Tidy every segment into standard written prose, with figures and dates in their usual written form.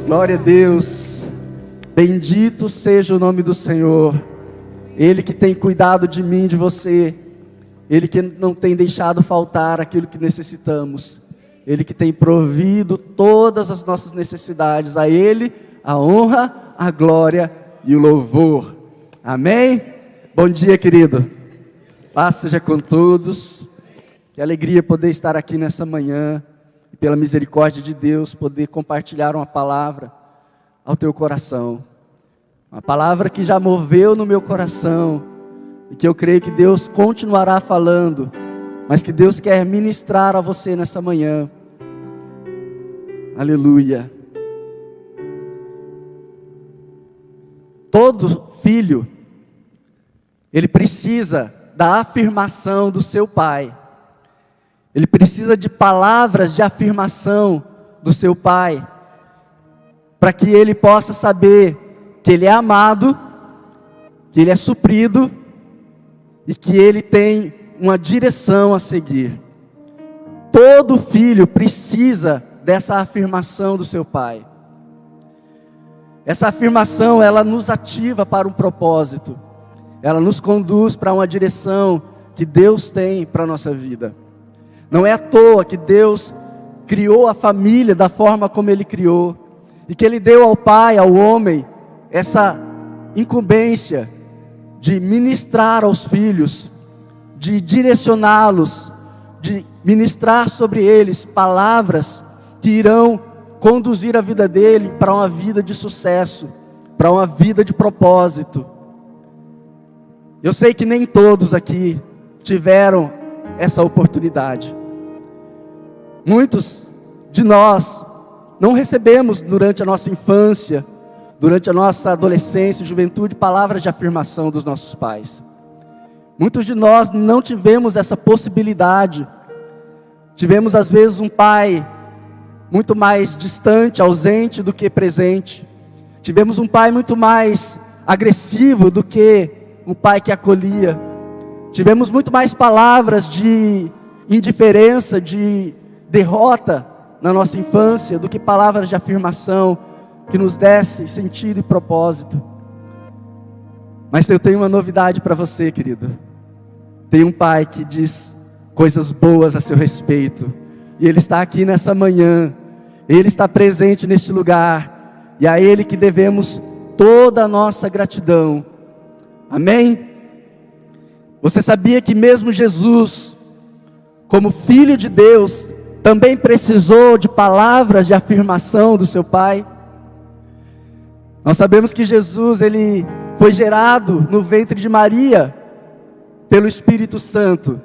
Glória a Deus. Bendito seja o nome do Senhor. Ele que tem cuidado de mim, de você. Ele que não tem deixado faltar aquilo que necessitamos. Ele que tem provido todas as nossas necessidades. A Ele a honra, a glória e o louvor. Amém? Bom dia, querido. Paz seja com todos. Que alegria poder estar aqui nessa manhã. E pela misericórdia de Deus, poder compartilhar uma palavra ao teu coração. Uma palavra que já moveu no meu coração. E que eu creio que Deus continuará falando. Mas que Deus quer ministrar a você nessa manhã. Aleluia. Todo filho, ele precisa da afirmação do seu pai. Ele precisa de palavras de afirmação do seu pai, para que ele possa saber que ele é amado, que ele é suprido e que ele tem uma direção a seguir. Todo filho precisa dessa afirmação do seu pai. Essa afirmação, ela nos ativa para um propósito. Ela nos conduz para uma direção que Deus tem para a nossa vida. Não é à toa que Deus criou a família da forma como Ele criou. E que Ele deu ao pai, ao homem, essa incumbência de ministrar aos filhos, de direcioná-los, de ministrar sobre eles palavras que irão conduzir a vida dele para uma vida de sucesso, para uma vida de propósito. Eu sei que nem todos aqui tiveram essa oportunidade. Muitos de nós não recebemos durante a nossa infância, durante a nossa adolescência e juventude, palavras de afirmação dos nossos pais. Muitos de nós não tivemos essa possibilidade. Tivemos às vezes um pai muito mais distante, ausente do que presente. Tivemos um pai muito mais agressivo do que um pai que acolhia. Tivemos muito mais palavras de indiferença, de derrota na nossa infância, do que palavras de afirmação que nos desse sentido e propósito. Mas eu tenho uma novidade para você, querido. Tem um pai que diz coisas boas a seu respeito. E Ele está aqui nessa manhã. Ele está presente neste lugar. E a Ele que devemos toda a nossa gratidão. Amém? Você sabia que mesmo Jesus, como Filho de Deus, também precisou de palavras de afirmação do seu Pai? Nós sabemos que Jesus, Ele foi gerado no ventre de Maria, pelo Espírito Santo.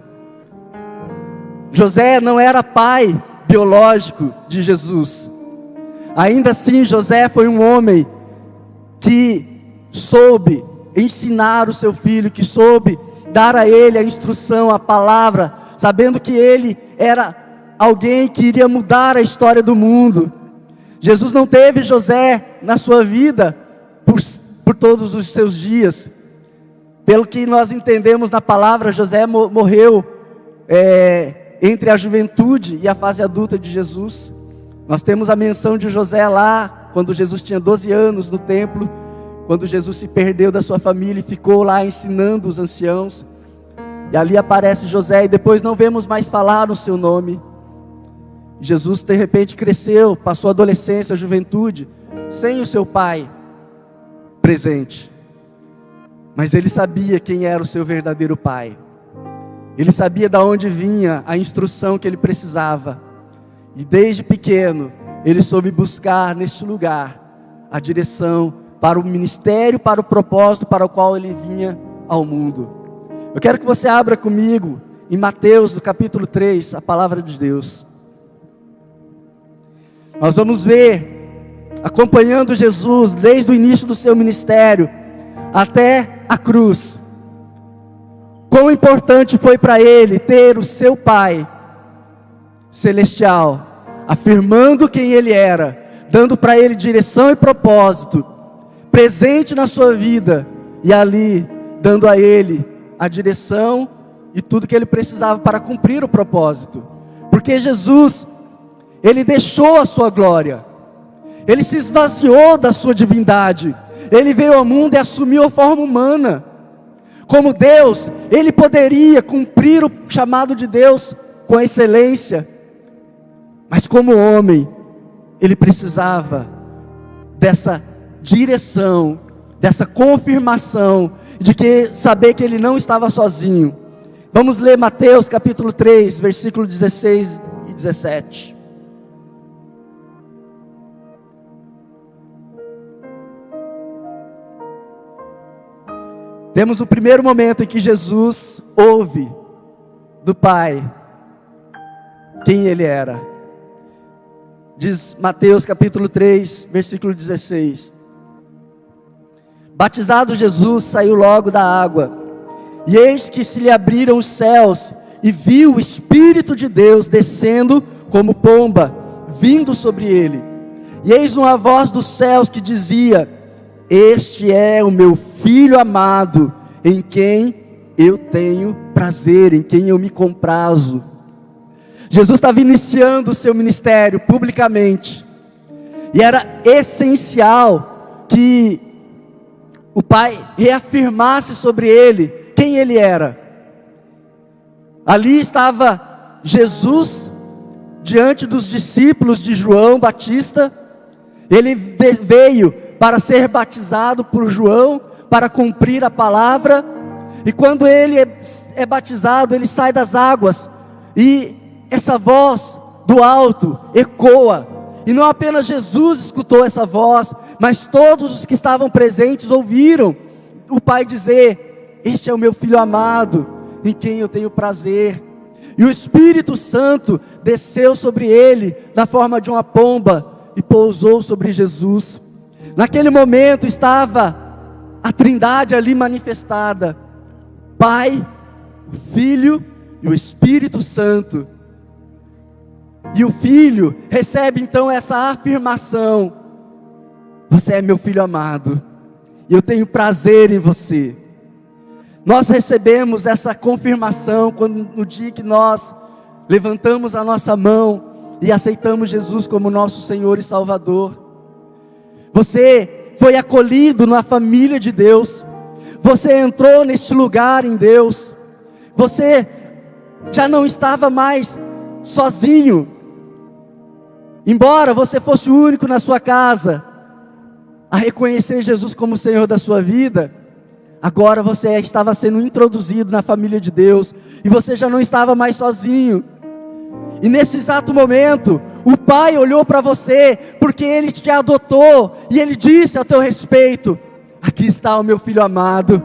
José não era pai biológico de Jesus. Ainda assim, José foi um homem que soube ensinar o seu filho, que soube dar a ele a instrução, a palavra, sabendo que ele era alguém que iria mudar a história do mundo. Jesus não teve José na sua vida por todos os seus dias. Pelo que nós entendemos na palavra, José morreu entre a juventude e a fase adulta de Jesus. Nós temos a menção de José lá, quando Jesus tinha 12 anos no templo, quando Jesus se perdeu da sua família e ficou lá ensinando os anciãos. E ali aparece José e depois não vemos mais falar no seu nome. Jesus de repente cresceu, passou a adolescência, a juventude, sem o seu pai presente. Mas ele sabia quem era o seu verdadeiro pai. Ele sabia de onde vinha a instrução que ele precisava. E desde pequeno, ele soube buscar neste lugar a direção para o ministério, para o propósito para o qual ele vinha ao mundo. Eu quero que você abra comigo em Mateus, no capítulo 3, a palavra de Deus. Nós vamos ver, acompanhando Jesus desde o início do seu ministério até a cruz, quão importante foi para ele ter o seu Pai celestial, afirmando quem ele era, dando para ele direção e propósito, presente na sua vida, e ali, dando a ele a direção e tudo que ele precisava para cumprir o propósito. Porque Jesus, Ele deixou a sua glória, Ele se esvaziou da sua divindade. Ele veio ao mundo e assumiu a forma humana. Como Deus, ele poderia cumprir o chamado de Deus com excelência. Mas como homem, ele precisava dessa direção, dessa confirmação, de que saber que ele não estava sozinho. Vamos ler Mateus capítulo 3, versículo 16 e 17. Temos o primeiro momento em que Jesus ouve do Pai quem ele era. Diz Mateus capítulo 3, versículo 16. Batizado Jesus, saiu logo da água, e eis que se lhe abriram os céus, e viu o Espírito de Deus descendo como pomba, vindo sobre ele. E eis uma voz dos céus que dizia: este é o meu Filho amado, em quem eu tenho prazer, em quem eu me comprazo. Jesus estava iniciando o seu ministério publicamente, e era essencial que o Pai reafirmasse sobre ele quem ele era. Ali estava Jesus diante dos discípulos de João Batista. Ele veio para ser batizado por João, para cumprir a palavra. E quando ele é batizado, ele sai das águas, e essa voz do alto ecoa. E não apenas Jesus escutou essa voz, mas todos os que estavam presentes ouviram o Pai dizer: este é o meu Filho amado, em quem eu tenho prazer. E o Espírito Santo desceu sobre ele na forma de uma pomba e pousou sobre Jesus. Naquele momento estava a Trindade ali manifestada: Pai, o Filho e o Espírito Santo. E o Filho recebe então essa afirmação: você é meu Filho amado, e eu tenho prazer em você. Nós recebemos essa confirmação no dia que nós levantamos a nossa mão e aceitamos Jesus como nosso Senhor e Salvador. Você foi acolhido na família de Deus. Você entrou neste lugar em Deus. Você já não estava mais sozinho. Embora você fosse o único na sua casa a reconhecer Jesus como Senhor da sua vida, agora você estava sendo introduzido na família de Deus, e você já não estava mais sozinho. E nesse exato momento, o Pai olhou para você, porque Ele te adotou, e Ele disse a teu respeito: aqui está o meu Filho amado,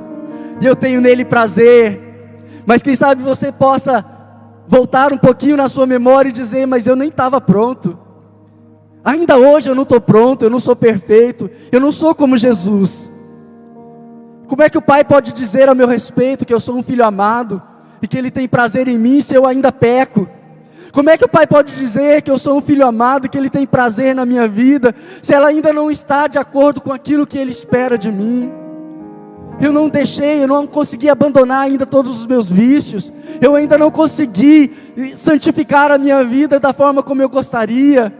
e eu tenho nele prazer. Mas quem sabe você possa voltar um pouquinho na sua memória e dizer: mas eu nem estava pronto. Ainda hoje eu não estou pronto, eu não sou perfeito, eu não sou como Jesus. Como é que o Pai pode dizer a meu respeito que eu sou um filho amado, e que Ele tem prazer em mim se eu ainda peco? Como é que o Pai pode dizer que eu sou um filho amado, e que Ele tem prazer na minha vida, se ela ainda não está de acordo com aquilo que Ele espera de mim? Eu não consegui abandonar ainda todos os meus vícios, eu ainda não consegui santificar a minha vida da forma como eu gostaria.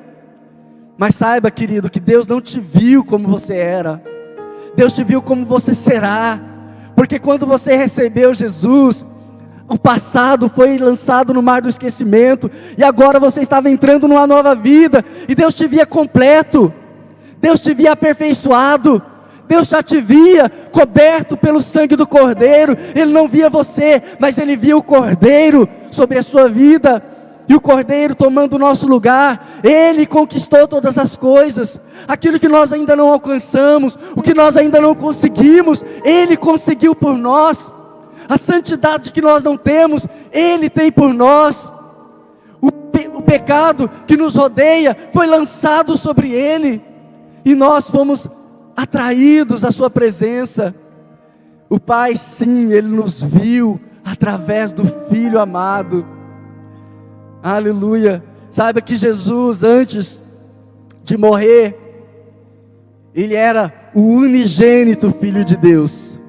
Mas saiba, querido, que Deus não te viu como você era, Deus te viu como você será, porque quando você recebeu Jesus, o passado foi lançado no mar do esquecimento, e agora você estava entrando numa nova vida, e Deus te via completo, Deus te via aperfeiçoado, Deus já te via coberto pelo sangue do Cordeiro. Ele não via você, mas Ele via o Cordeiro sobre a sua vida, e o Cordeiro tomando o nosso lugar. Ele conquistou todas as coisas, aquilo que nós ainda não alcançamos, o que nós ainda não conseguimos, Ele conseguiu por nós. A santidade que nós não temos, Ele tem por nós. O pecado que nos rodeia foi lançado sobre Ele, e nós fomos atraídos à sua presença. O Pai, sim, Ele nos viu através do Filho amado. Aleluia. Saiba que Jesus, antes de morrer, Ele era o unigênito Filho de Deus.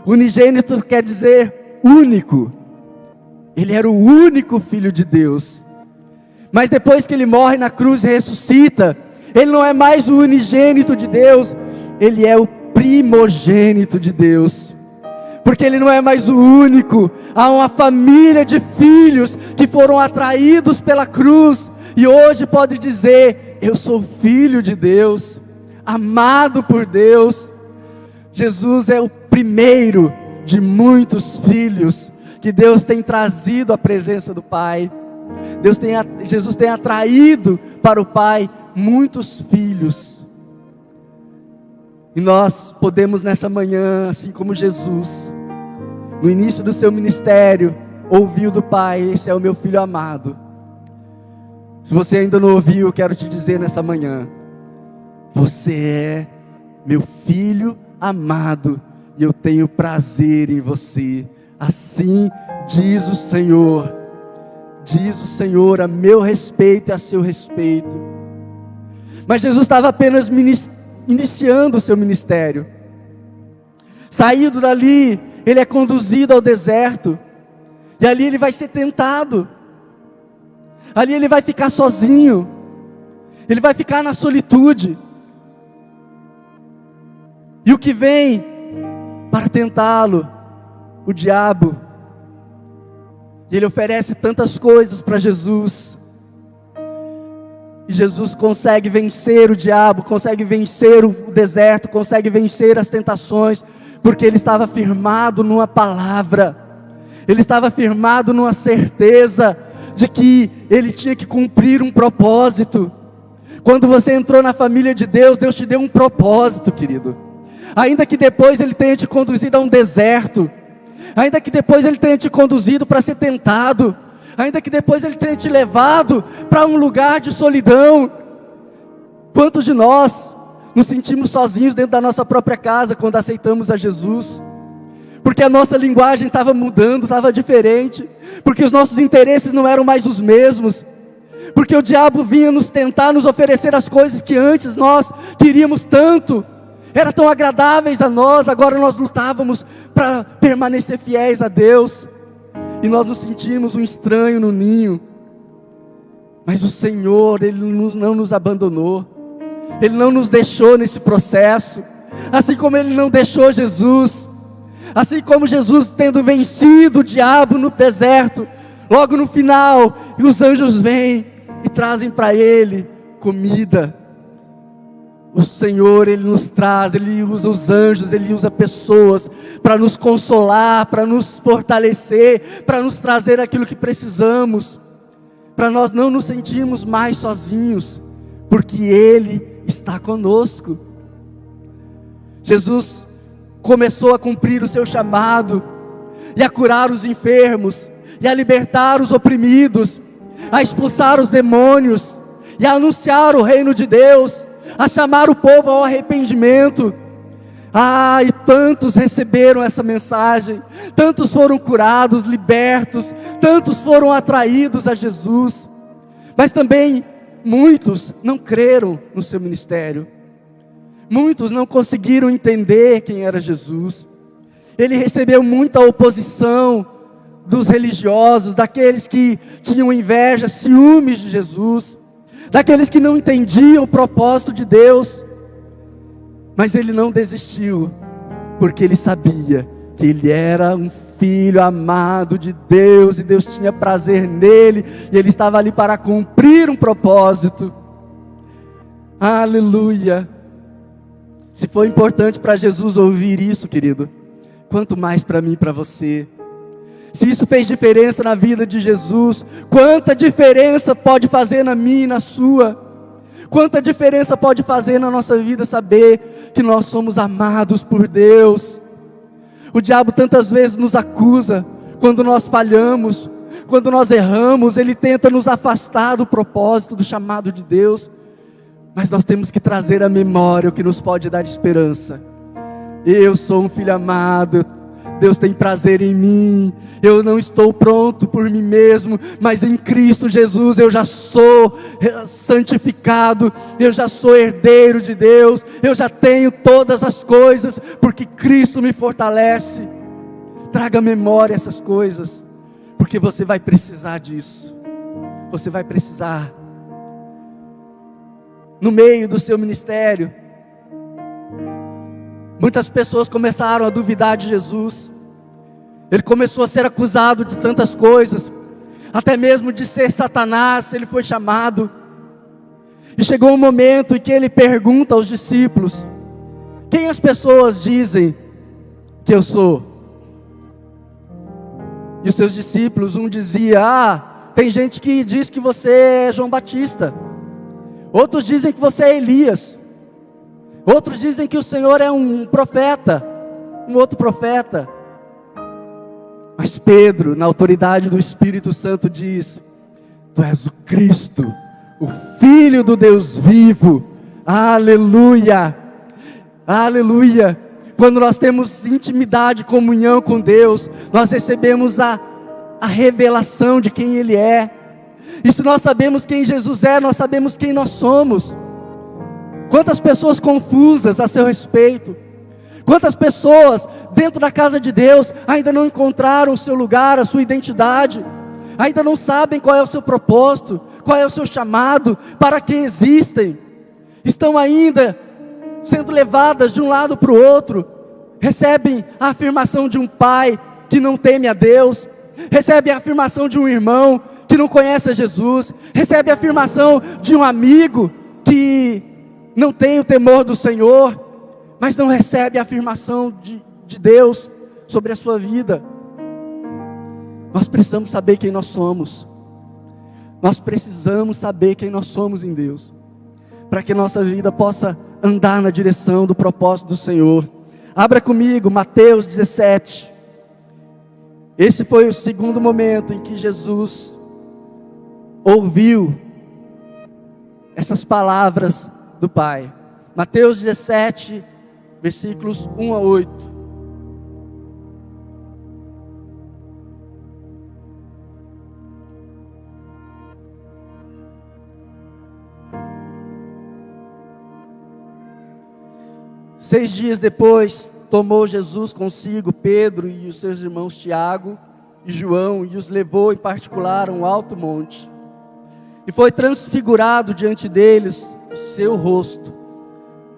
Unigênito quer dizer único. Ele era o único Filho de Deus. Mas depois que Ele morre na cruz e ressuscita, Ele não é mais o unigênito de Deus, Ele é o primogênito de Deus. Porque Ele não é mais o único. Há uma família de filhos que foram atraídos pela cruz, e hoje pode dizer: eu sou filho de Deus, amado por Deus. Jesus é o primeiro de muitos filhos que Deus tem trazido à presença do Pai. Jesus tem atraído para o Pai muitos filhos. E nós podemos nessa manhã, assim como Jesus, no início do seu ministério, ouviu do Pai: esse é o meu filho amado. Se você ainda não ouviu, eu quero te dizer nessa manhã: você é meu filho amado, e eu tenho prazer em você. Assim diz o Senhor. Diz o Senhor a meu respeito e a seu respeito. Mas Jesus estava apenas iniciando o seu ministério. Saído dali, Ele é conduzido ao deserto, e ali Ele vai ser tentado. Ali Ele vai ficar sozinho, Ele vai ficar na solitude. E o que vem para tentá-lo? O diabo. E ele oferece tantas coisas para Jesus. E Jesus consegue vencer o diabo, consegue vencer o deserto, consegue vencer as tentações, porque ele estava firmado numa palavra. Ele estava firmado numa certeza de que ele tinha que cumprir um propósito. Quando você entrou na família de Deus, Deus te deu um propósito, querido. Ainda que depois Ele tenha te conduzido a um deserto, ainda que depois Ele tenha te conduzido para ser tentado, ainda que depois Ele tenha te levado para um lugar de solidão. Quantos de nós nos sentimos sozinhos dentro da nossa própria casa quando aceitamos a Jesus? Porque a nossa linguagem estava mudando, estava diferente, porque os nossos interesses não eram mais os mesmos, porque o diabo vinha nos tentar, nos oferecer as coisas que antes nós queríamos tanto, eram tão agradáveis a nós. Agora nós lutávamos para permanecer fiéis a Deus, e nós nos sentimos um estranho no ninho. Mas o Senhor, Ele não nos abandonou, Ele não nos deixou nesse processo, assim como Ele não deixou Jesus. Assim como Jesus, tendo vencido o diabo no deserto, logo no final, os anjos vêm e trazem para Ele comida. O Senhor, Ele nos traz, Ele usa os anjos, Ele usa pessoas para nos consolar, para nos fortalecer, para nos trazer aquilo que precisamos, para nós não nos sentirmos mais sozinhos, porque Ele está conosco. Jesus começou a cumprir o seu chamado, e a curar os enfermos, e a libertar os oprimidos, a expulsar os demônios, e a anunciar o reino de Deus, a chamar o povo ao arrependimento. E tantos receberam essa mensagem, tantos foram curados, libertos, tantos foram atraídos a Jesus, mas também muitos não creram no seu ministério, muitos não conseguiram entender quem era Jesus. Ele recebeu muita oposição dos religiosos, daqueles que tinham inveja, ciúmes de Jesus, daqueles que não entendiam o propósito de Deus. Mas ele não desistiu, porque ele sabia que ele era um filho amado de Deus, e Deus tinha prazer nele, e ele estava ali para cumprir um propósito. Aleluia! Se foi importante para Jesus ouvir isso, querido, quanto mais para mim e para você. Se isso fez diferença na vida de Jesus, quanta diferença pode fazer na minha e na sua? Quanta diferença pode fazer na nossa vida saber que nós somos amados por Deus? O diabo tantas vezes nos acusa quando nós falhamos, quando nós erramos. Ele tenta nos afastar do propósito, do chamado de Deus. Mas nós temos que trazer à memória o que nos pode dar esperança. Eu sou um filho amado, Deus tem prazer em mim, eu não estou pronto por mim mesmo, mas em Cristo Jesus eu já sou santificado, eu já sou herdeiro de Deus, eu já tenho todas as coisas, porque Cristo me fortalece. Traga à memória essas coisas, porque você vai precisar disso, você vai precisar. no meio do seu ministério. Muitas pessoas começaram a duvidar de Jesus. Ele começou a ser acusado de tantas coisas, até mesmo de ser Satanás, ele foi chamado. E chegou um momento em que ele pergunta aos discípulos: quem as pessoas dizem que eu sou? E os seus discípulos, um dizia: tem gente que diz que você é João Batista. Outros dizem que você é Elias. Outros dizem que o Senhor é um profeta, um outro profeta. Mas Pedro, na autoridade do Espírito Santo, diz: tu és o Cristo, o Filho do Deus vivo. Aleluia, aleluia. Quando nós temos intimidade, comunhão com Deus, nós recebemos a revelação de quem Ele é. E se nós sabemos quem Jesus é, nós sabemos quem nós somos. Quantas pessoas confusas a seu respeito. Quantas pessoas dentro da casa de Deus ainda não encontraram o seu lugar, a sua identidade. Ainda não sabem qual é o seu propósito, qual é o seu chamado, para que existem. Estão ainda sendo levadas de um lado para o outro. Recebem a afirmação de um pai que não teme a Deus. Recebem a afirmação de um irmão que não conhece a Jesus. Recebem a afirmação de um amigo que não tem o temor do Senhor, mas não recebe a afirmação de Deus sobre a sua vida. Nós precisamos saber quem nós somos. Nós precisamos saber quem nós somos em Deus, para que nossa vida possa andar na direção do propósito do Senhor. Abra comigo Mateus 17. Esse foi o segundo momento em que Jesus ouviu essas palavras do Pai. Mateus 17, versículos 1 a 8. Seis dias depois, tomou Jesus consigo Pedro e os seus irmãos Tiago e João, e os levou em particular a um alto monte. E foi transfigurado diante deles o seu rosto,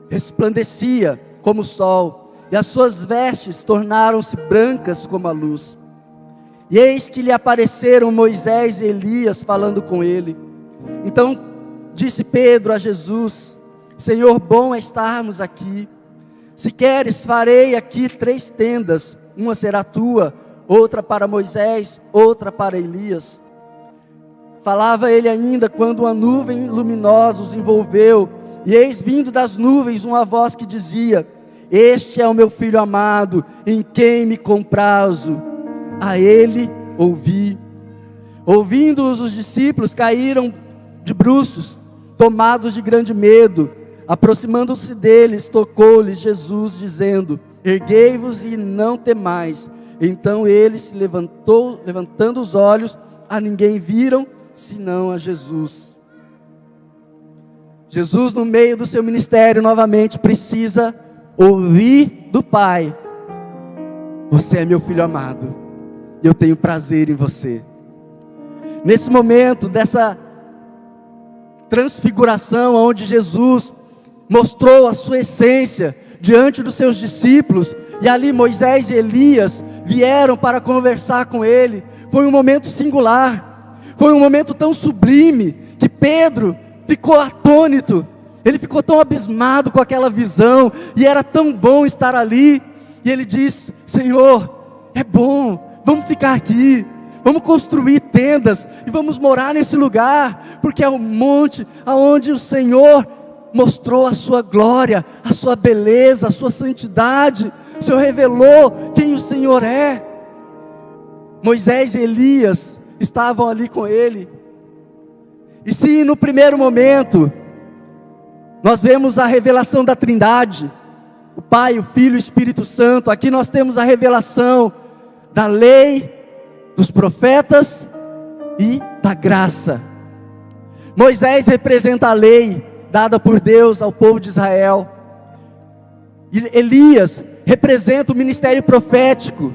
resplandecia como o sol, e as suas vestes tornaram-se brancas como a luz. E eis que lhe apareceram Moisés e Elias falando com ele. Então disse Pedro a Jesus: Senhor, bom é estarmos aqui. Se queres, farei aqui 3 tendas, uma será tua, outra para Moisés, outra para Elias. Falava ele ainda quando uma nuvem luminosa os envolveu, e eis vindo das nuvens uma voz que dizia: Este é o meu filho amado, em quem me comprazo. A ele ouvi. Ouvindo-os, os discípulos caíram de bruços, tomados de grande medo. Aproximando-se deles, tocou-lhes Jesus, dizendo: Erguei-vos e não temais. Então ele se levantou, levantando os olhos, a ninguém viram, senão a Jesus. Jesus, no meio do seu ministério, novamente precisa ouvir do Pai: Você é meu filho amado, e eu tenho prazer em você. Nesse momento dessa transfiguração, onde Jesus mostrou a sua essência diante dos seus discípulos, e ali Moisés e Elias vieram para conversar com ele. Foi um momento singular, foi um momento tão sublime, que Pedro ficou atônito, ele ficou tão abismado com aquela visão, e era tão bom estar ali, e ele disse: Senhor, é bom, vamos ficar aqui, vamos construir tendas, e vamos morar nesse lugar, porque é o monte aonde o Senhor mostrou a sua glória, a sua beleza, a sua santidade. O Senhor revelou quem o Senhor é. Moisés e Elias estavam ali com ele. E se no primeiro momento nós vemos a revelação da Trindade, o Pai, o Filho e o Espírito Santo, aqui nós temos a revelação da lei, dos profetas e da graça. Moisés representa a lei dada por Deus ao povo de Israel. E Elias representa o ministério profético,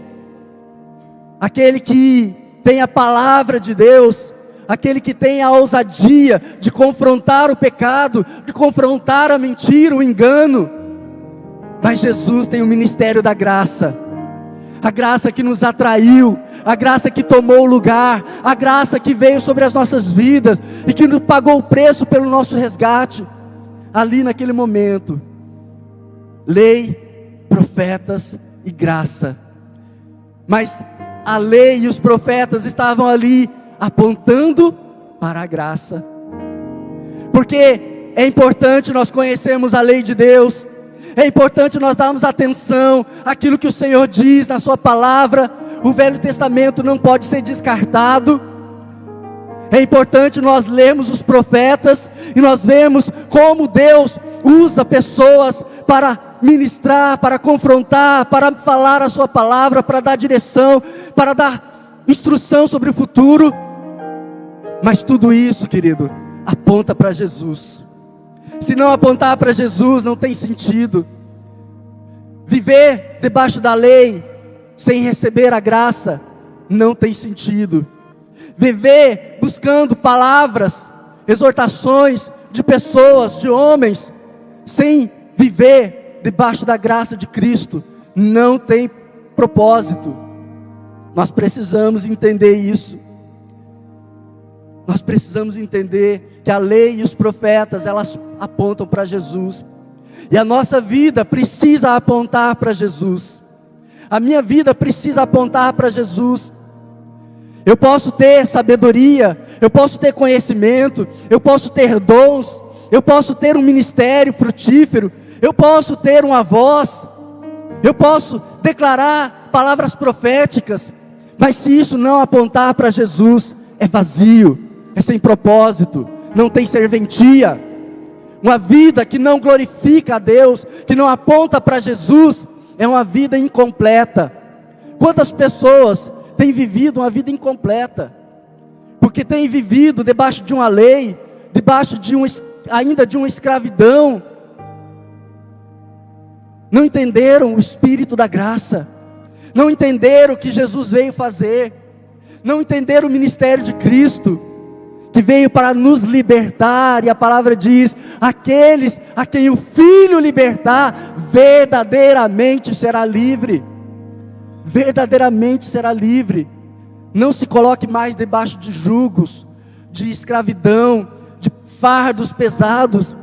aquele que tem a palavra de Deus, aquele que tem a ousadia de confrontar o pecado, de confrontar a mentira, o engano. Mas Jesus tem o ministério da graça, a graça que nos atraiu, a graça que tomou o lugar, a graça que veio sobre as nossas vidas e que nos pagou o preço pelo nosso resgate. Ali naquele momento, lei, profetas e graça. Mas a lei e os profetas estavam ali apontando para a graça. Porque é importante nós conhecermos a lei de Deus. É importante nós darmos atenção àquilo que o Senhor diz na sua palavra. O Velho Testamento não pode ser descartado. É importante nós lermos os profetas e nós vemos como Deus usa pessoas para ministrar, para confrontar, para falar a sua palavra, para dar direção, para dar instrução sobre o futuro. Mas tudo isso, querido, aponta para Jesus. Se não apontar para Jesus, não tem sentido. Viver debaixo da lei, sem receber a graça, não tem sentido. Viver buscando palavras, exortações de pessoas, de homens, sem viver debaixo da graça de Cristo, não tem propósito. Nós precisamos entender isso. Nós precisamos entender que a lei e os profetas, elas apontam para Jesus. E a nossa vida precisa apontar para Jesus. A minha vida precisa apontar para Jesus. Eu posso ter sabedoria, eu posso ter conhecimento, eu posso ter dons, eu posso ter um ministério frutífero, eu posso ter uma voz, eu posso declarar palavras proféticas, mas se isso não apontar para Jesus, é vazio, é sem propósito, não tem serventia. Uma vida que não glorifica a Deus, que não aponta para Jesus, é uma vida incompleta. Quantas pessoas têm vivido uma vida incompleta? Porque têm vivido debaixo de uma lei, debaixo de ainda de uma escravidão. Não entenderam o Espírito da graça, não entenderam o que Jesus veio fazer, não entenderam o ministério de Cristo, que veio para nos libertar, e a palavra diz: aqueles a quem o Filho libertar, verdadeiramente será livre. Verdadeiramente será livre. Não se coloque mais debaixo de julgos, de escravidão, de fardos pesados.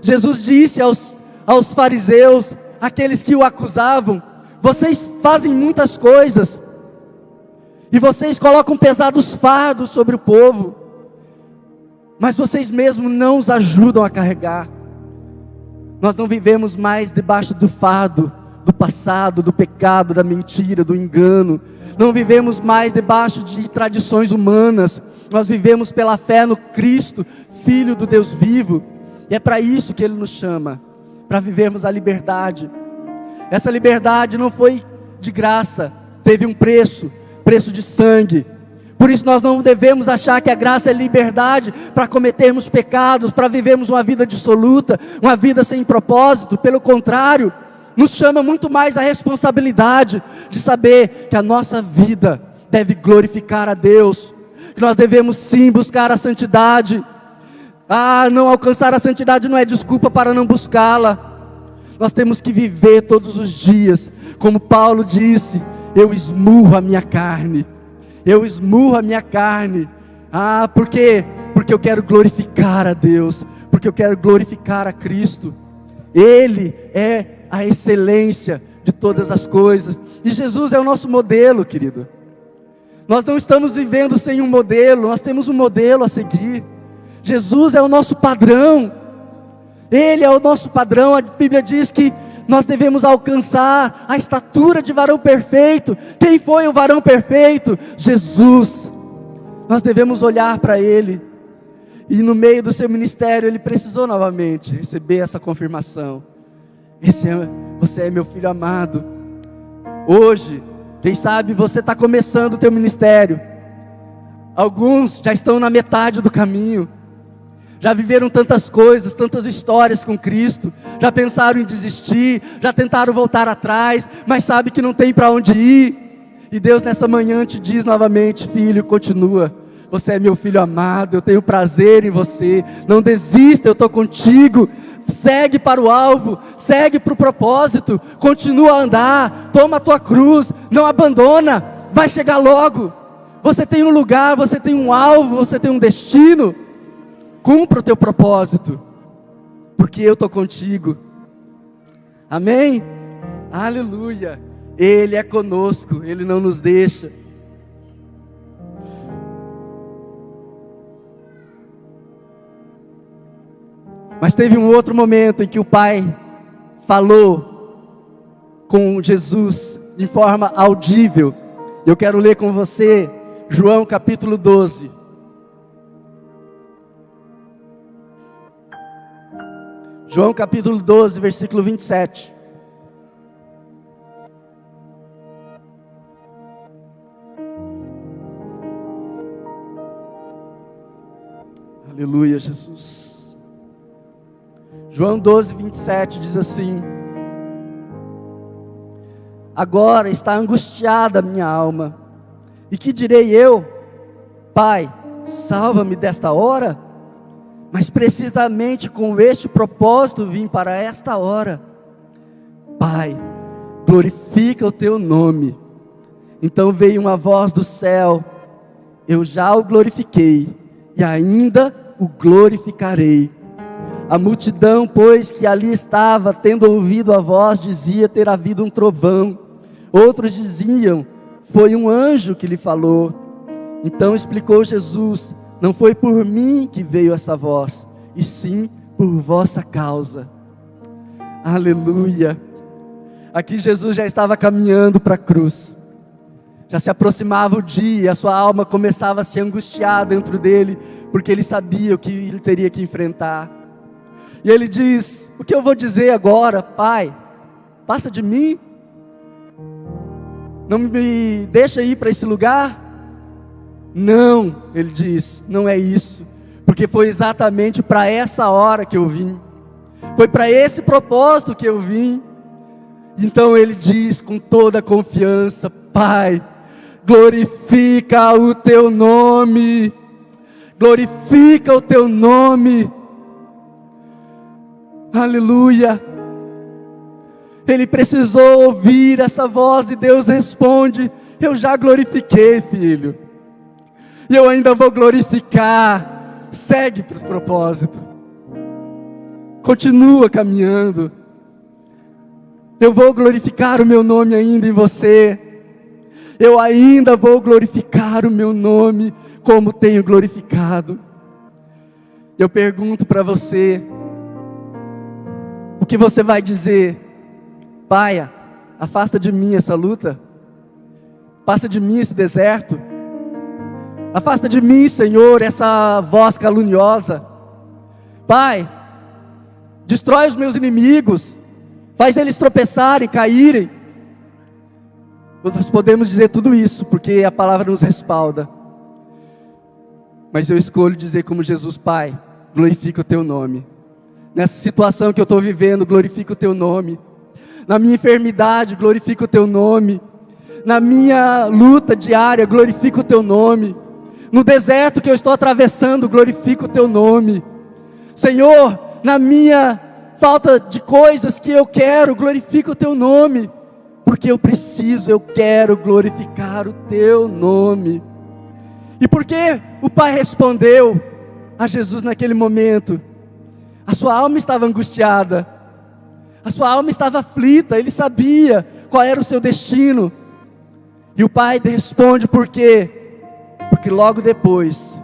Jesus disse aos fariseus, aqueles que o acusavam: vocês fazem muitas coisas, e vocês colocam pesados fardos sobre o povo, mas vocês mesmos não os ajudam a carregar. Nós não vivemos mais debaixo do fardo do passado, do pecado, da mentira, do engano. Não vivemos mais debaixo de tradições humanas. Nós vivemos pela fé no Cristo, Filho do Deus vivo. E é para isso que Ele nos chama, para vivermos a liberdade. Essa liberdade não foi de graça, teve um preço de sangue. Por isso nós não devemos achar que a graça é liberdade para cometermos pecados, para vivermos uma vida dissoluta, uma vida sem propósito. Pelo contrário, nos chama muito mais a responsabilidade de saber que a nossa vida deve glorificar a Deus, que nós devemos sim buscar a santidade. Não alcançar a santidade não é desculpa para não buscá-la. Nós temos que viver todos os dias, como Paulo disse: eu esmurro a minha carne. Eu esmurro a minha carne. Por quê? Porque eu quero glorificar a Deus, porque eu quero glorificar a Cristo. Ele é a excelência de todas as coisas, e Jesus é o nosso modelo, querido. Nós não estamos vivendo sem um modelo, nós temos um modelo a seguir. Jesus é o nosso padrão, Ele é o nosso padrão. A Bíblia diz que nós devemos alcançar a estatura de varão perfeito. Quem foi o varão perfeito? Jesus. Nós devemos olhar para Ele, e no meio do seu ministério Ele precisou novamente receber essa confirmação: você é meu filho amado. Hoje, quem sabe você está começando o teu ministério. Alguns já estão na metade do caminho, já viveram tantas coisas, tantas histórias com Cristo, já pensaram em desistir, já tentaram voltar atrás, mas sabe que não tem para onde ir. E Deus nessa manhã te diz novamente: filho, continua, você é meu filho amado, eu tenho prazer em você, não desista, eu estou contigo, segue para o alvo, segue para o propósito, continua a andar, toma a tua cruz, não abandona, vai chegar logo, você tem um lugar, você tem um alvo, você tem um destino, cumpra o teu propósito, porque eu estou contigo, amém? Aleluia, Ele é conosco, Ele não nos deixa. Mas teve um outro momento em que o Pai falou com Jesus em forma audível. Eu quero ler com você João capítulo 12. João capítulo 12, versículo 27. Aleluia, Jesus. João 12, 27 diz assim: agora está angustiada a minha alma, e que direi eu? Pai, salva-me desta hora? Mas precisamente com este propósito vim para esta hora. Pai, glorifica o teu nome. Então veio uma voz do céu: eu já o glorifiquei, e ainda o glorificarei. A multidão, pois, que ali estava, tendo ouvido a voz, dizia ter havido um trovão. Outros diziam, foi um anjo que lhe falou. Então explicou Jesus: não foi por mim que veio essa voz, e sim por vossa causa. Aleluia. Aqui Jesus já estava caminhando para a cruz. Já se aproximava o dia, a sua alma começava a se angustiar dentro dele, porque ele sabia o que ele teria que enfrentar. E ele diz: o que eu vou dizer agora, Pai? Passa de mim? Não me deixa ir para esse lugar? Não, ele diz, não é isso, porque foi exatamente para essa hora que eu vim, foi para esse propósito que eu vim. Então ele diz com toda a confiança: Pai, glorifica o teu nome, glorifica o teu nome. Aleluia. Ele precisou ouvir essa voz e Deus responde: eu já glorifiquei, filho, e eu ainda vou glorificar. Segue para o propósito, continua caminhando, eu vou glorificar o meu nome ainda em você, eu ainda vou glorificar o meu nome como tenho glorificado. Eu pergunto para você, o que você vai dizer? Pai, afasta de mim essa luta, passa de mim esse deserto, afasta de mim, Senhor, essa voz caluniosa. Pai, destrói os meus inimigos, faz eles tropeçarem, caírem. Nós podemos dizer tudo isso, porque a palavra nos respalda. Mas eu escolho dizer como Jesus: Pai, glorifica o teu nome. Nessa situação que eu estou vivendo, glorifica o teu nome. Na minha enfermidade, glorifica o teu nome. Na minha luta diária, glorifica o teu nome. No deserto que eu estou atravessando, glorifica o teu nome. Senhor, na minha falta de coisas que eu quero, glorifica o teu nome. Porque eu preciso, eu quero glorificar o teu nome. E por que o Pai respondeu a Jesus naquele momento? A sua alma estava angustiada, a sua alma estava aflita, ele sabia qual era o seu destino. E o Pai responde por quê? Porque logo depois,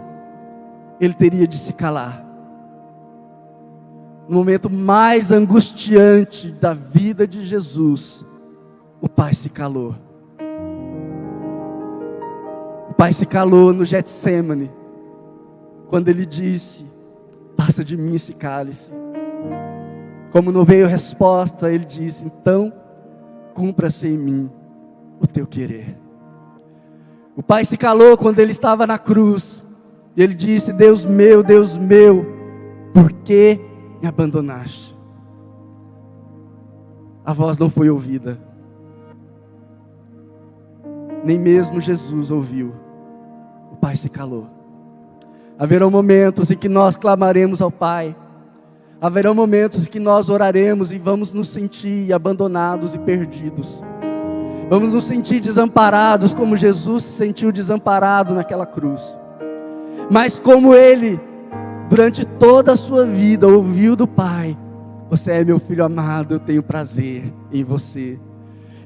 ele teria de se calar. No momento mais angustiante da vida de Jesus, o Pai se calou. O Pai se calou no Getsêmani, quando ele disse: passa de mim esse cálice. Como não veio resposta, ele disse: então, cumpra-se em mim o teu querer. O Pai se calou quando ele estava na cruz, e ele disse: Deus meu, por que me abandonaste? A voz não foi ouvida, nem mesmo Jesus ouviu. O Pai se calou. Haverão momentos em que nós clamaremos ao Pai. Haverão momentos em que nós oraremos e vamos nos sentir abandonados e perdidos. Vamos nos sentir desamparados, como Jesus se sentiu desamparado naquela cruz. Mas como Ele, durante toda a sua vida, ouviu do Pai: você é meu filho amado, eu tenho prazer em você.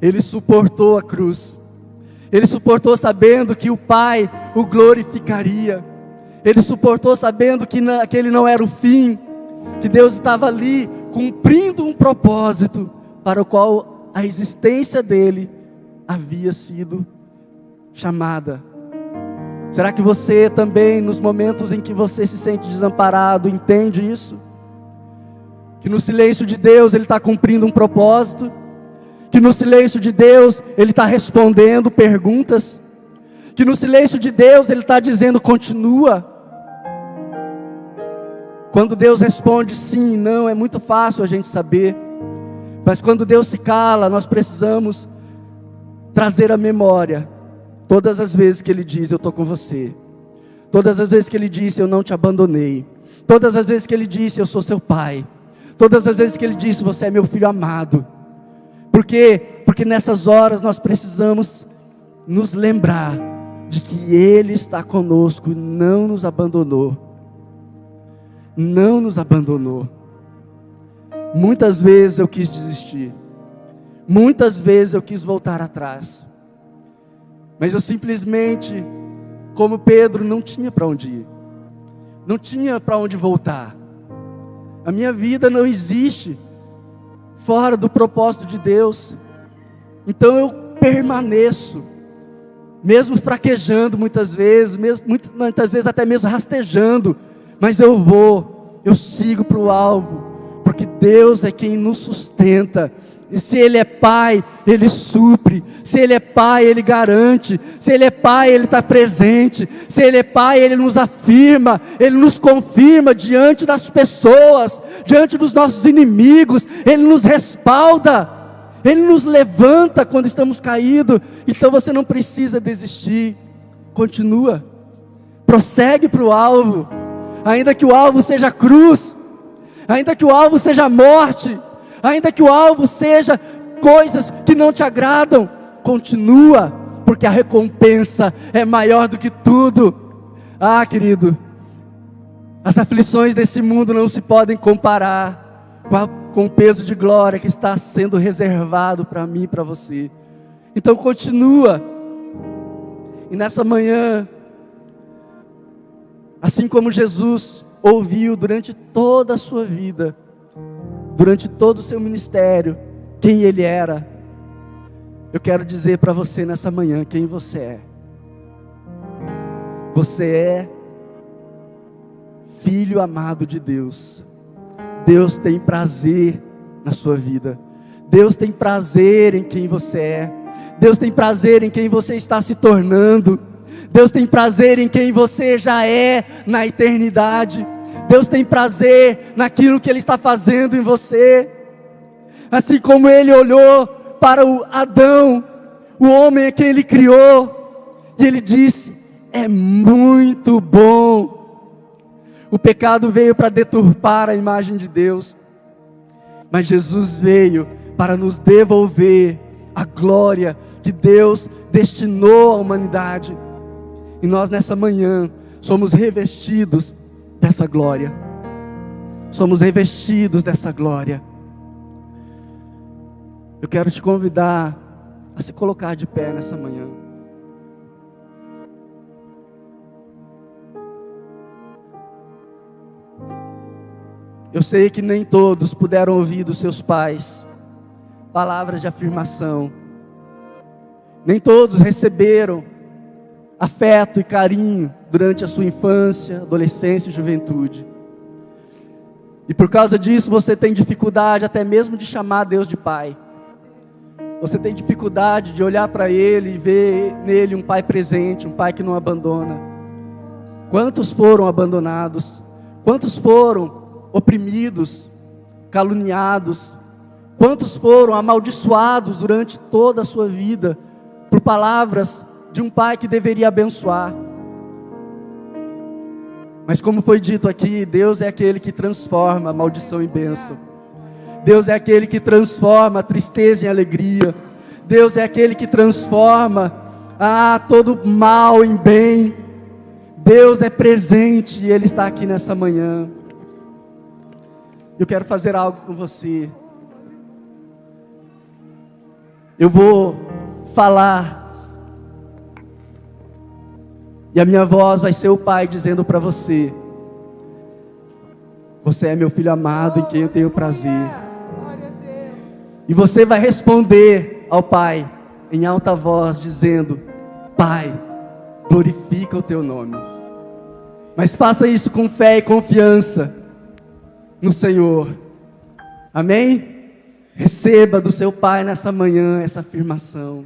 Ele suportou a cruz. Ele suportou sabendo que o Pai o glorificaria. Ele suportou sabendo que aquele não era o fim, que Deus estava ali cumprindo um propósito para o qual a existência dele havia sido chamada. Será que você também, nos momentos em que você se sente desamparado, entende isso? Que no silêncio de Deus Ele está cumprindo um propósito, que no silêncio de Deus Ele está respondendo perguntas, que no silêncio de Deus Ele está dizendo continua. Quando Deus responde sim e não, é muito fácil a gente saber, mas quando Deus se cala, nós precisamos trazer à memória todas as vezes que Ele diz: eu estou com você. Todas as vezes que Ele disse: eu não te abandonei. Todas as vezes que Ele disse: eu sou seu pai. Todas as vezes que Ele disse: você é meu filho amado. Por quê? Porque nessas horas nós precisamos nos lembrar de que Ele está conosco e não nos abandonou. Não nos abandonou. Muitas vezes eu quis desistir. Muitas vezes eu quis voltar atrás. Mas eu simplesmente, como Pedro, não tinha para onde ir. Não tinha para onde voltar. A minha vida não existe fora do propósito de Deus. Então eu permaneço, mesmo fraquejando muitas vezes, muitas vezes até mesmo rastejando, mas eu sigo para o alvo, porque Deus é quem nos sustenta. E se Ele é Pai, Ele supre. Se Ele é Pai, Ele garante. Se Ele é Pai, Ele está presente. Se Ele é Pai, Ele nos afirma. Ele nos confirma diante das pessoas, diante dos nossos inimigos. Ele nos respalda. Ele nos levanta quando estamos caídos. Então você não precisa desistir. Continua. Prossegue para o alvo. Ainda que o alvo seja a cruz. Ainda que o alvo seja a morte. Ainda que o alvo seja coisas que não te agradam, continua, porque a recompensa é maior do que tudo. Ah, querido, as aflições desse mundo não se podem comparar com o peso de glória que está sendo reservado para mim e para você. Então continua. E nessa manhã, assim como Jesus ouviu durante toda a sua vida, durante todo o seu ministério, quem Ele era, eu quero dizer para você nessa manhã quem você é. Você é filho amado de Deus. Deus tem prazer na sua vida. Deus tem prazer em quem você é. Deus tem prazer em quem você está se tornando. Deus tem prazer em quem você já é na eternidade. Deus tem prazer naquilo que Ele está fazendo em você. Assim como Ele olhou para o Adão, o homem a quem Ele criou, e Ele disse: é muito bom. O pecado veio para deturpar a imagem de Deus, mas Jesus veio para nos devolver a glória que Deus destinou à humanidade. E nós nessa manhã somos revestidos dessa glória. Somos revestidos dessa glória. Eu quero te convidar a se colocar de pé nessa manhã. Eu sei que nem todos puderam ouvir dos seus pais palavras de afirmação. Nem todos receberam afeto e carinho durante a sua infância, adolescência e juventude. E por causa disso você tem dificuldade até mesmo de chamar Deus de Pai. Você tem dificuldade de olhar para Ele e ver nele um Pai presente, um Pai que não abandona. Quantos foram abandonados? Quantos foram oprimidos, caluniados? Quantos foram amaldiçoados durante toda a sua vida por palavras de um pai que deveria abençoar? Mas como foi dito aqui, Deus é aquele que transforma a maldição em bênção. Deus é aquele que transforma a tristeza em alegria. Deus é aquele que transforma todo mal em bem. Deus é presente e Ele está aqui nessa manhã. Eu quero fazer algo com você. Eu vou falar. E a minha voz vai ser o Pai dizendo para você: você é meu filho amado em quem eu tenho prazer. E você vai responder ao Pai em alta voz dizendo: Pai, glorifica o teu nome. Mas faça isso com fé e confiança no Senhor. Amém? Receba do seu Pai nessa manhã essa afirmação: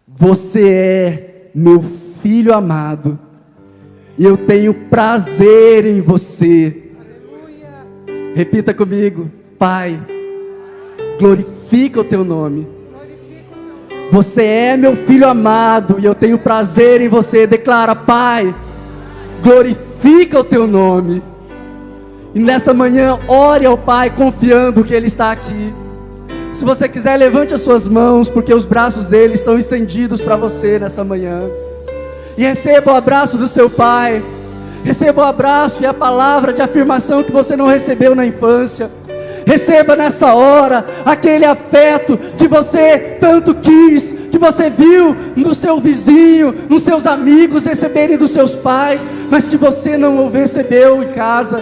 você é meu filho amado, e eu tenho prazer em você. Aleluia. Repita comigo: Pai, glorifica o teu nome. Você é meu filho amado, e eu tenho prazer em você. Declara: Pai, glorifica o teu nome. E nessa manhã, ore ao Pai confiando que Ele está aqui. Se você quiser, levante as suas mãos, porque os braços dele estão estendidos para você nessa manhã. E receba o abraço do seu Pai. Receba o abraço e a palavra de afirmação que você não recebeu na infância. Receba nessa hora aquele afeto que você tanto quis, que você viu no seu vizinho, nos seus amigos receberem dos seus pais, mas que você não o recebeu em casa.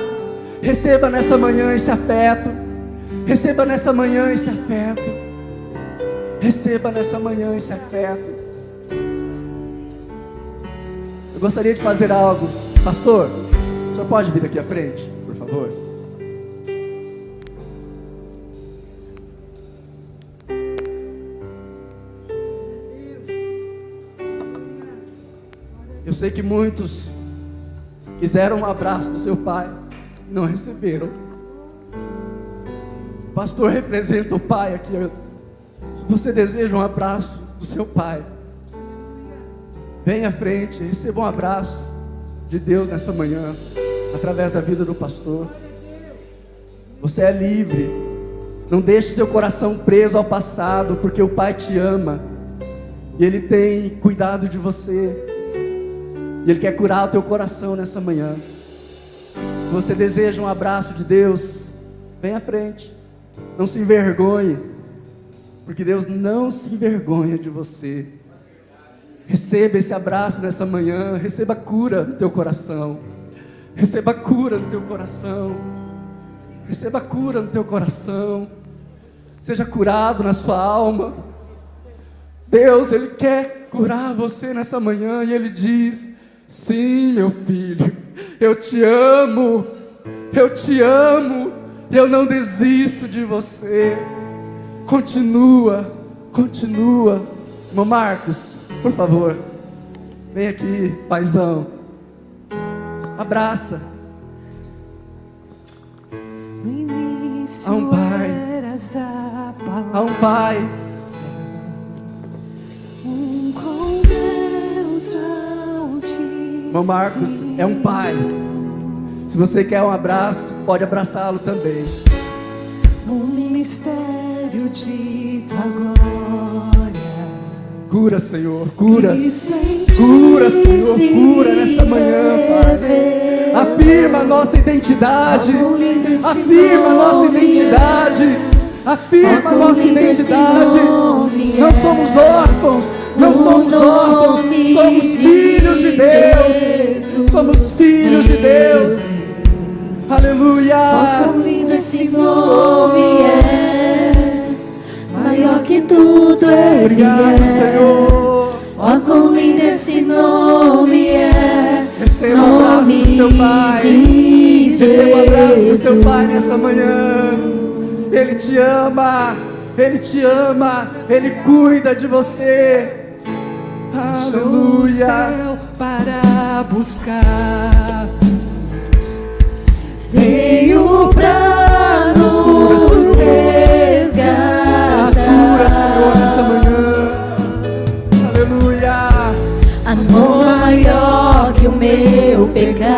Receba nessa manhã esse afeto. Receba nessa manhã esse afeto. Receba nessa manhã esse afeto. Eu gostaria de fazer algo. Pastor, o senhor pode vir aqui à frente, por favor? Eu sei que muitos quiseram um abraço do seu pai, não receberam. O pastor representa o pai aqui. Se você deseja um abraço do seu pai, venha à frente, receba um abraço de Deus nessa manhã, através da vida do pastor. Você é livre. Não deixe seu coração preso ao passado, porque o Pai te ama, e Ele tem cuidado de você, e Ele quer curar o teu coração nessa manhã. Se você deseja um abraço de Deus, venha à frente. Não se envergonhe, porque Deus não se envergonha de você. Receba esse abraço nessa manhã. Receba cura no teu coração. Receba cura no teu coração. Receba cura no teu coração. Seja curado na sua alma. Deus, Ele quer curar você nessa manhã, e Ele diz: sim, meu filho, eu te amo. Eu te amo. E eu não desisto de você. Continua. Continua. Irmão Marcos, por favor, vem aqui, paizão. Abraça. Há um pai. Há um pai. Irmão Marcos é um pai. Se você quer um abraço, pode abraçá-lo também. O mistério de tua glória. Cura, Senhor, cura. Cura, Senhor, cura nessa manhã, Pai. Afirma a nossa identidade. Afirma a nossa identidade. Afirma a nossa identidade. Não somos órfãos. Não somos órfãos. Somos filhos de Deus. Somos filhos de Deus. Aleluia. Oh, quão lindo esse nome é, maior que tudo Ele obrigado, é. Senhor. Oh, quão lindo esse nome é. Receba o abraço do seu Pai. Receba o abraço do seu Pai nessa manhã. Ele te ama. Ele te ama. Ele cuida de você. Aleluia. O céu para buscar, veio pra nos resgatar. Cura, Senhor, nessa manhã. Aleluia. Amor maior que o meu pecado.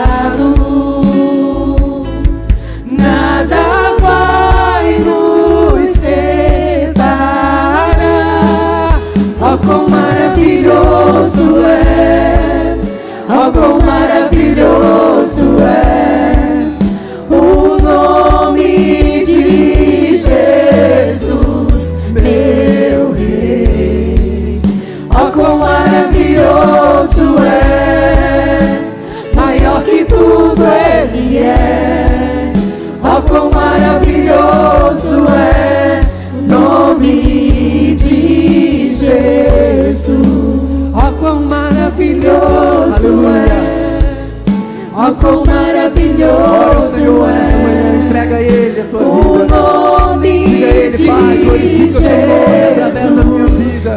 glorifique o Senhor através da minha vida.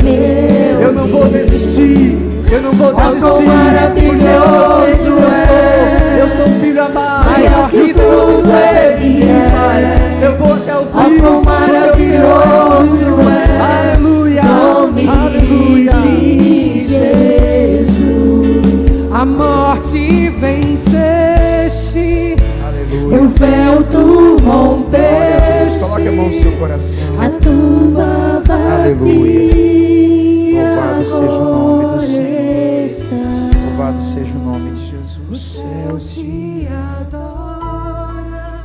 Eu não vou desistir. Eu não vou desistir. Maravilhoso Eu sou um filho amado. maior que tudo Ele é. Eu vou até o fim. Ó, quão maravilhoso é. Aleluia. Nome Aleluia. de Jesus. A morte venceste, O véu tu rompeste. Coloque a mão no seu coração. A tumba vazia. Louvado seja o nome do Senhor. Senhor. Louvado seja o nome de Jesus. o céu te adora.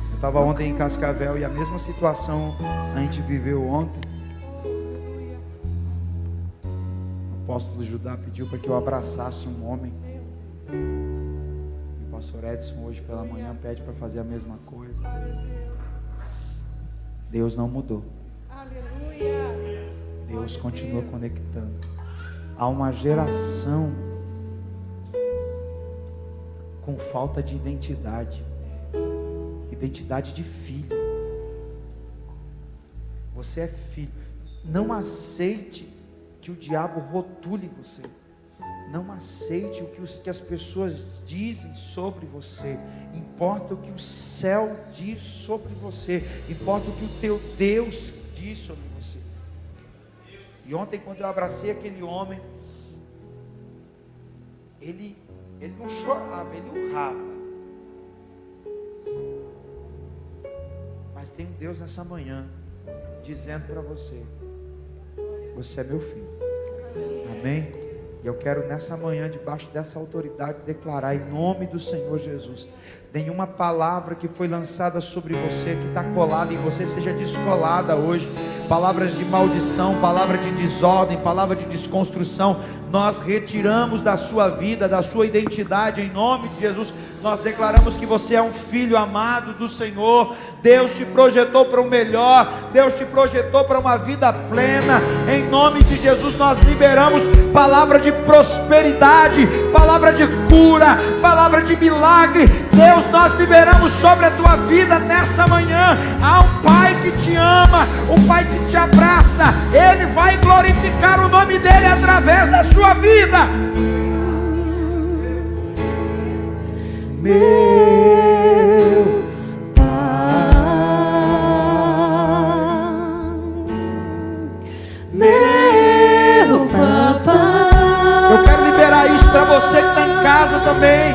Eu estava ontem em Cascavel e a mesma situação a gente viveu ontem. O apóstolo Judá pediu para que eu abraçasse um homem. E o pastor Edson hoje pela manhã pede para fazer a mesma coisa. Deus não mudou. Deus continua conectando. Há uma geração com falta de identidade. Identidade de filho. Você é filho. Não aceite que o diabo rotule você. Não aceite o que as pessoas dizem sobre você. Importa o que o céu diz sobre você. Importa o que o teu Deus diz sobre você. E ontem, quando eu abracei aquele homem, ele não chorava, ele urrava. Mas tem um Deus nessa manhã dizendo para você: você é meu filho. Amém? E eu quero nessa manhã, debaixo dessa autoridade, declarar em nome do Senhor Jesus: nenhuma palavra que foi lançada sobre você, que está colada em você, seja descolada hoje. Palavras de maldição, palavra de desordem, palavra de desconstrução, nós retiramos da sua vida, da sua identidade, em nome de Jesus. Nós declaramos que você é um filho amado do Senhor. Deus te projetou para o melhor. Deus te projetou para uma vida plena. Em nome de Jesus nós liberamos palavra de prosperidade, palavra de cura, palavra de milagre. Deus, nós liberamos sobre a tua vida nessa manhã. Há um Pai que te ama, um Pai que te abraça. Ele vai glorificar o nome dele através da sua vida. Meu Pai, meu papai. Eu quero liberar isso para você que está em casa também.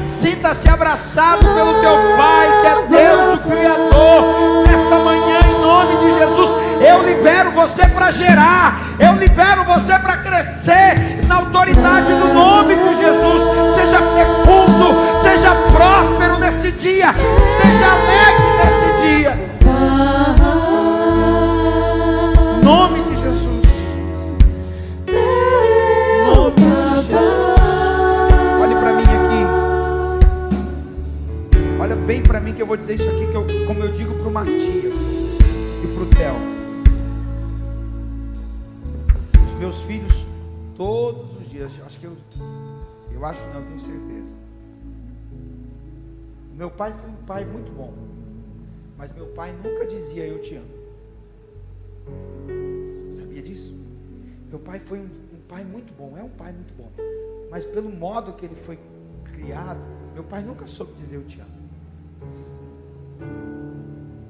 Sinta-se abraçado pelo teu Pai, que é Deus, o Criador. Nessa manhã, em nome de Jesus, eu libero você para gerar. Eu libero você para crescer na autoridade do nome de Jesus. Seja fecundo, seja próspero nesse dia, seja alegre nesse dia. Em nome de Jesus. Em nome de Jesus. Olhe para mim aqui. Olha bem para mim que eu vou dizer isso aqui, como eu digo para o Matias e para o Theo. Os meus filhos, todos os dias, eu tenho certeza. Meu pai foi um pai muito bom, mas meu pai nunca dizia eu te amo. Sabia disso? Meu pai foi um pai muito bom, é um pai muito bom, mas pelo modo que ele foi criado, meu pai nunca soube dizer eu te amo.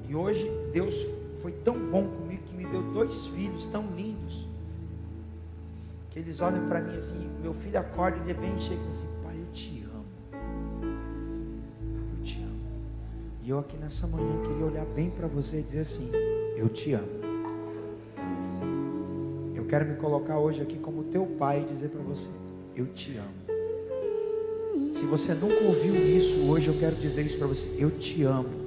E hoje Deus foi tão bom comigo que me deu 2 filhos tão lindos, que eles olham para mim assim, meu filho acorda e ele vem e chega assim: pai, eu te amo. Eu te amo. E eu aqui nessa manhã queria olhar bem para você e dizer assim: eu te amo. Eu quero me colocar hoje aqui como teu pai e dizer para você: eu te amo. Se você nunca ouviu isso, hoje eu quero dizer isso para você: eu te amo.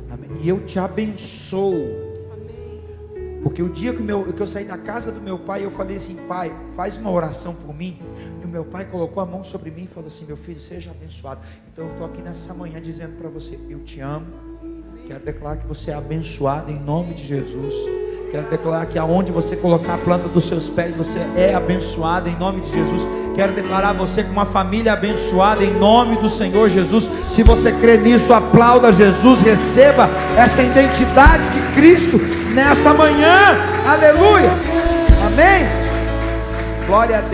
Amém. E eu te abençoo. Porque o dia que eu saí da casa do meu pai, eu falei assim: pai, faz uma oração por mim. E o meu pai colocou a mão sobre mim e falou assim: meu filho, seja abençoado. Então eu estou aqui nessa manhã dizendo para você: eu te amo. Quero declarar que você é abençoado em nome de Jesus. Quero declarar que aonde você colocar a planta dos seus pés, você é abençoado em nome de Jesus. Quero declarar você com uma família abençoada em nome do Senhor Jesus. Se você crê nisso, aplauda Jesus, receba essa identidade de Cristo nessa manhã. Aleluia. Amém. Glória a Deus.